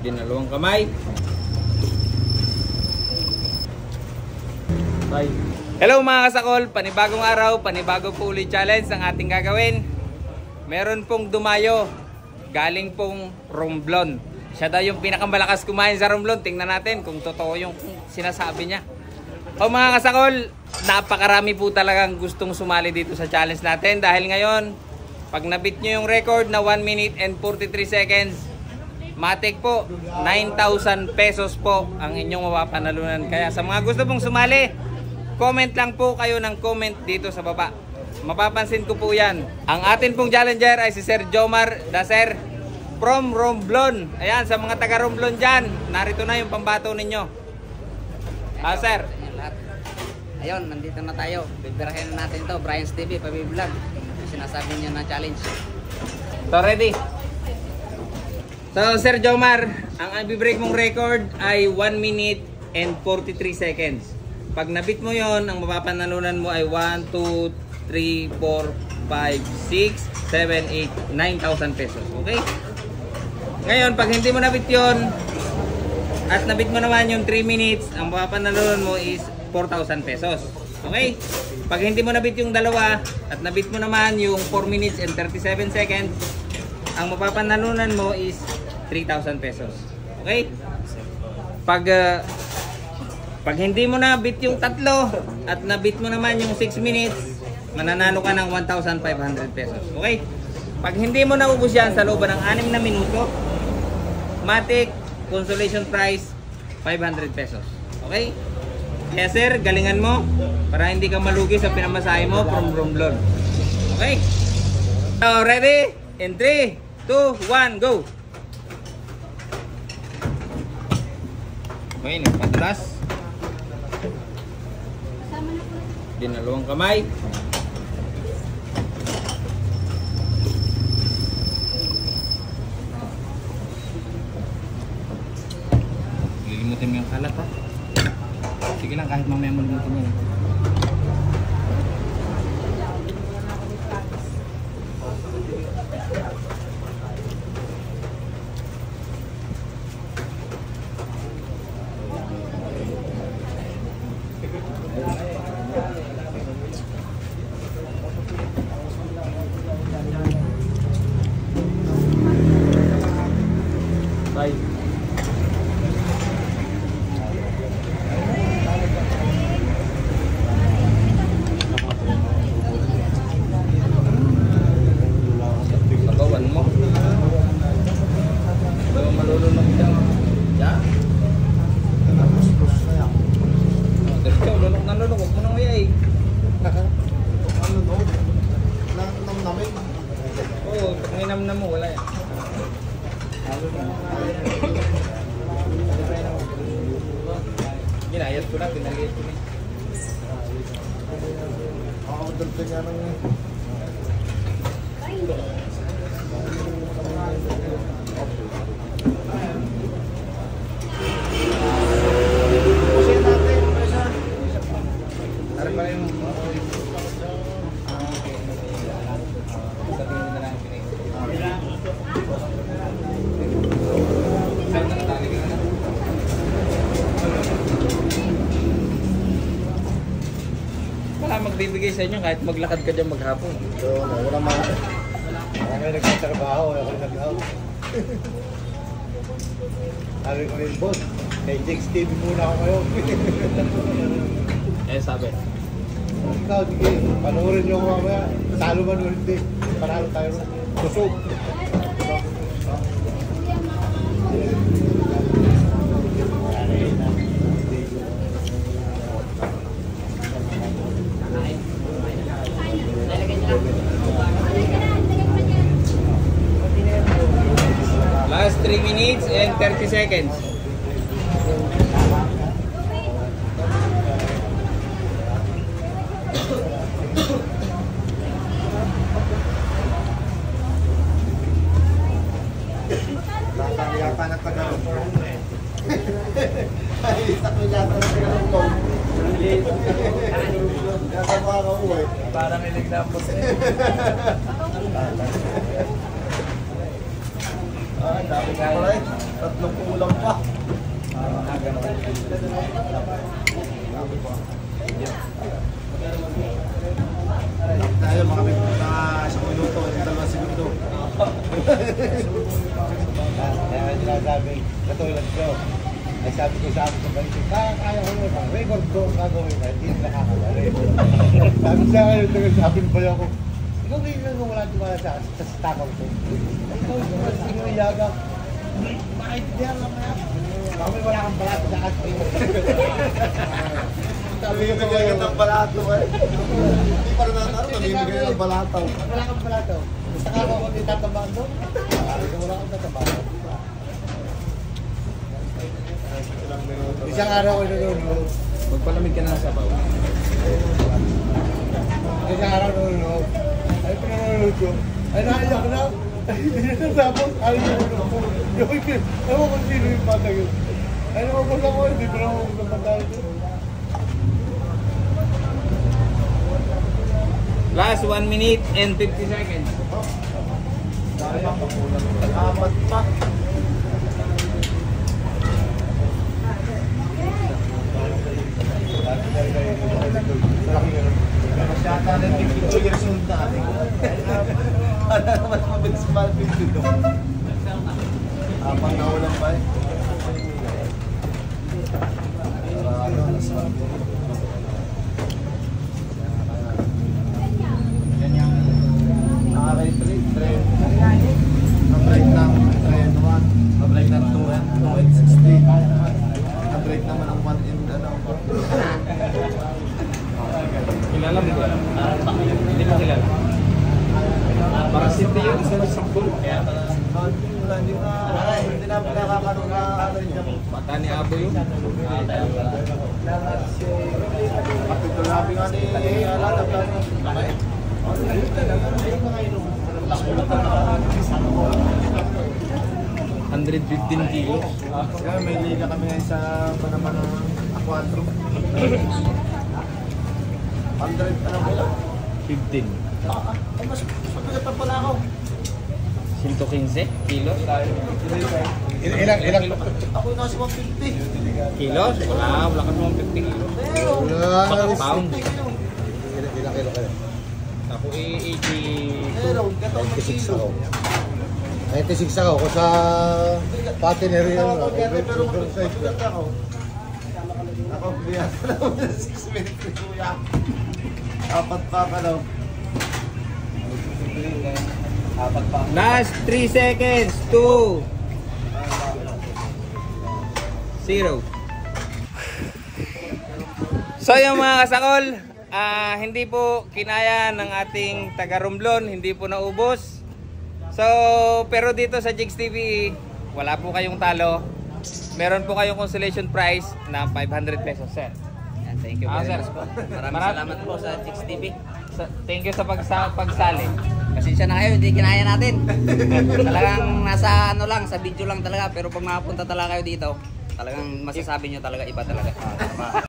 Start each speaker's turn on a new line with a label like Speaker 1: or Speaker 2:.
Speaker 1: Dinalawang kamay. Bye. Hello mga kasakol, panibagong araw, panibagong po ulit challenge ang ating gagawin. Meron pong dumayo, galing pong Romblon. Siya daw yung pinakamalakas kumain sa Romblon. Tingnan natin kung totoo yung sinasabi niya. O mga kasakol, napakarami po talagang gustong sumali dito sa challenge natin. Dahil ngayon, pag nabit nyo yung record na 1 minute and 43 seconds, matik po, 9,000 pesos po ang inyong mapapanalunan. Kaya sa mga gusto pong sumali, comment lang po kayo ng comment dito sa baba. Mapapansin ko po yan. Ang atin pong challenger ay si Sir Jomar Daser from Romblon. Ayan, sa mga taga Romblon dyan, narito na yung pambato ninyo. Sir.
Speaker 2: Ayun, nandito na tayo. Bibirahin na natin ito. Brian's TV, pabiblog. Sinasabi niya na challenge.
Speaker 1: So, ready? So, Sir Jomar, ang ibibreak mong record ay 1 minute and 43 seconds. Pag nabit mo yon, ang mapapanalunan mo ay 1, 2, 3, 4, 5, 6, 7, 8, 9,000 pesos. Okay? Ngayon, pag hindi mo nabit yon at nabit mo naman yung 3 minutes, ang mapapanalunan mo is 4,000 pesos. Okay? Pag hindi mo nabit yung dalawa at nabit mo naman yung 4 minutes and 37 seconds, ang mapapanalunan mo is 3,000 pesos. Okay? Pag hindi mo nabit yung tatlo at nabit mo naman yung 6 minutes, mananalo ka ng 1,500 pesos. Okay? Pag hindi mo naubos yan sa loob ng 6 na minuto, matik, consolation prize, 500 pesos. Okay? Kaya sir, galingan mo para hindi ka malugi sa pinamasahe mo from Romblon. Okay? So, ready? In 3, 2, 1, go! Okay, nagpatras. Dinalawang kamay. Lilimutin mo yung kalat ha. Sige lang, kahit mamaya mo limutin yan. Bye. Pagawan mo. Malulunok dyan. Ya? Ikaw, lunok na lunok. Huwag mo nang uyay.
Speaker 3: Ano no? Namnamin?
Speaker 1: Oo, pag ninamnam mo, wala yan. Ginayat ko na, pinaliit ko na.
Speaker 3: Ako, dulce nga ng... Pusin natin, presa.
Speaker 1: Ano pala yung... Sabihin mo na lang pinay. Saan na natali ka na? Wala magbibigay sa inyo kahit maglakad ka dyan maghapon.
Speaker 3: So, wala mga... Kami nagtatrabaho, ako nag-out. Sabi ko rin, boss, kay Jake's TV muna ako ngayon.
Speaker 1: Eh sabi?
Speaker 3: Ikaw, sige, panoorin niyo ako mamaya. Talo man o hindi, panalo tayo. Kusog.
Speaker 1: Last 3 minutes and 30 seconds.
Speaker 3: Yata na tagal. Ay, sakto yata na tagal ko. Yata mo ako uwi.
Speaker 1: Parang nilignan po siya.
Speaker 3: Dami ka pala eh. Tatlong kulang pa. Tayo mga bigla isang minuto, dalawang segundo. Kaya sinasabi, katulad ko. Ay sabi ko sa akin sa balik, kaya ko yun, record ko ang gagawin na, hindi nakakawala. Sabi sa akin, sabi ng bayo ko, ikaw rin mo wala tumala sa takaw ko. Ikaw, hindi mo iyaga. Makaintindihan lang na. Kami wala kang balato sa akin. Sabi ko bigyan ng balato eh. Hindi pa rin natin, namimigay ng balato. Wala kang balato. Basta ka ako kung itatamaan doon. Wala kang tatamaan. Isang araw ko nanonood.
Speaker 1: Magpalamig ka na sa baw.
Speaker 3: Isang araw nanonood. Ay, pinanonood ko. Ay, naiyak na. Tapos, ay, nanonood ko. Ewan ko sino yung bata yun. Ay, naman ko, hindi ko naman ko kapatay ko.
Speaker 1: Last 1 minute and 50 seconds.
Speaker 3: Apat pa. Masyata na yung 52 years old na ating. Ano naman mabilis pa 52? Apang nawalan pa eh. Nakaka-treat, trend. Ang-break ng trend 1. Ang-break ng 2 and 60. Ang-break naman ang 1 and ano.
Speaker 1: Kilala mo ba? Hindi mo kilala. Para simple yun, isa na sakbol.
Speaker 3: Wala, hindi na pinakakaroon na ano rin niya.
Speaker 1: Mata ni Abo yun.
Speaker 3: Kapito nabi nga ni Alatap lang.
Speaker 1: 115 kilos.
Speaker 3: Kaya may liga kami ngayon sa Panaman ng Aquatro. 100 ano kilo?
Speaker 1: 15.
Speaker 3: Mas mabigat pa pala ako.
Speaker 1: 115 kilos.
Speaker 3: Ilang? Ako yung nasa 150.
Speaker 1: Kilos? Wala ka naman 50 kilos. Baka pound.
Speaker 3: Ilang kilo kayo?
Speaker 1: Ako 82.
Speaker 3: Meron,
Speaker 4: 96 ako. 96 ako. Kung sa patiner yun.
Speaker 3: Pero mabigat ako. Ako, biyak na ako ng 6 minutes ni Kuya. Apat pa ka daw. Apat pa.
Speaker 1: Last 3 seconds. 2 0. So yung mga kasakol, hindi po kinaya ng ating taga Romblon, hindi po naubos. So pero dito sa Jigs TV, wala po kayong talo. Meron po kayong consolation prize na 500 pesos, sir.
Speaker 2: Yan, thank you very
Speaker 1: Sir.
Speaker 2: much po. Maraming salamat po sa Chicks TV.
Speaker 1: Thank you sa pagsali.
Speaker 2: Pasensya na kayo, hindi kinaya natin. Talagang nasa ano lang, sa video lang talaga. Pero pag makapunta talaga kayo dito, talagang masasabi nyo talaga iba talaga.